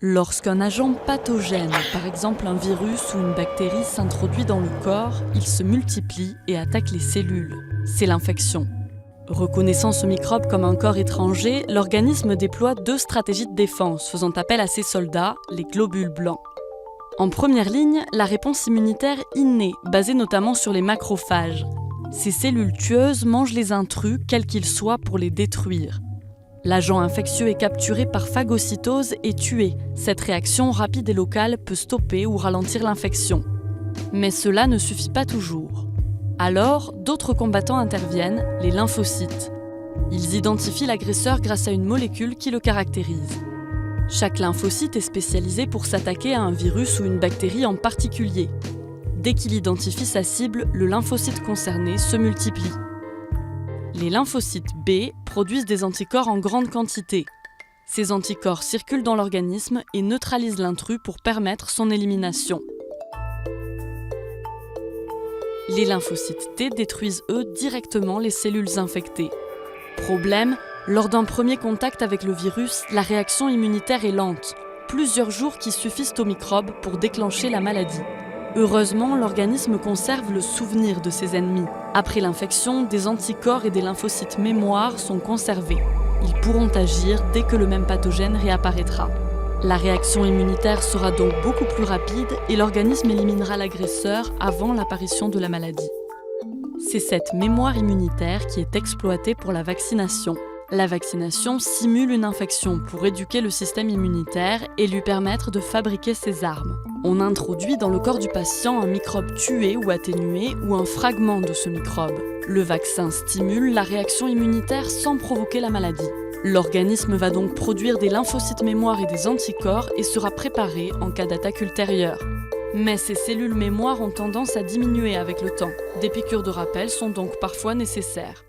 Lorsqu'un agent pathogène, par exemple un virus ou une bactérie, s'introduit dans le corps, il se multiplie et attaque les cellules. C'est l'infection. Reconnaissant ce microbe comme un corps étranger, l'organisme déploie deux stratégies de défense, faisant appel à ses soldats, les globules blancs. En première ligne, la réponse immunitaire innée, basée notamment sur les macrophages. Ces cellules tueuses mangent les intrus, quels qu'ils soient, pour les détruire. L'agent infectieux est capturé par phagocytose et tué. Cette réaction rapide et locale peut stopper ou ralentir l'infection. Mais cela ne suffit pas toujours. Alors, d'autres combattants interviennent, les lymphocytes. Ils identifient l'agresseur grâce à une molécule qui le caractérise. Chaque lymphocyte est spécialisé pour s'attaquer à un virus ou une bactérie en particulier. Dès qu'il identifie sa cible, le lymphocyte concerné se multiplie. Les lymphocytes B produisent des anticorps en grande quantité. Ces anticorps circulent dans l'organisme et neutralisent l'intrus pour permettre son élimination. Les lymphocytes T détruisent eux directement les cellules infectées. Problème, lors d'un premier contact avec le virus, la réaction immunitaire est lente. Plusieurs jours qui suffisent au microbe pour déclencher la maladie. Heureusement, l'organisme conserve le souvenir de ses ennemis. Après l'infection, des anticorps et des lymphocytes mémoire sont conservés. Ils pourront agir dès que le même pathogène réapparaîtra. La réaction immunitaire sera donc beaucoup plus rapide et l'organisme éliminera l'agresseur avant l'apparition de la maladie. C'est cette mémoire immunitaire qui est exploitée pour la vaccination. La vaccination simule une infection pour éduquer le système immunitaire et lui permettre de fabriquer ses armes. On introduit dans le corps du patient un microbe tué ou atténué ou un fragment de ce microbe. Le vaccin stimule la réaction immunitaire sans provoquer la maladie. L'organisme va donc produire des lymphocytes mémoire et des anticorps et sera préparé en cas d'attaque ultérieure. Mais ces cellules mémoire ont tendance à diminuer avec le temps. Des piqûres de rappel sont donc parfois nécessaires.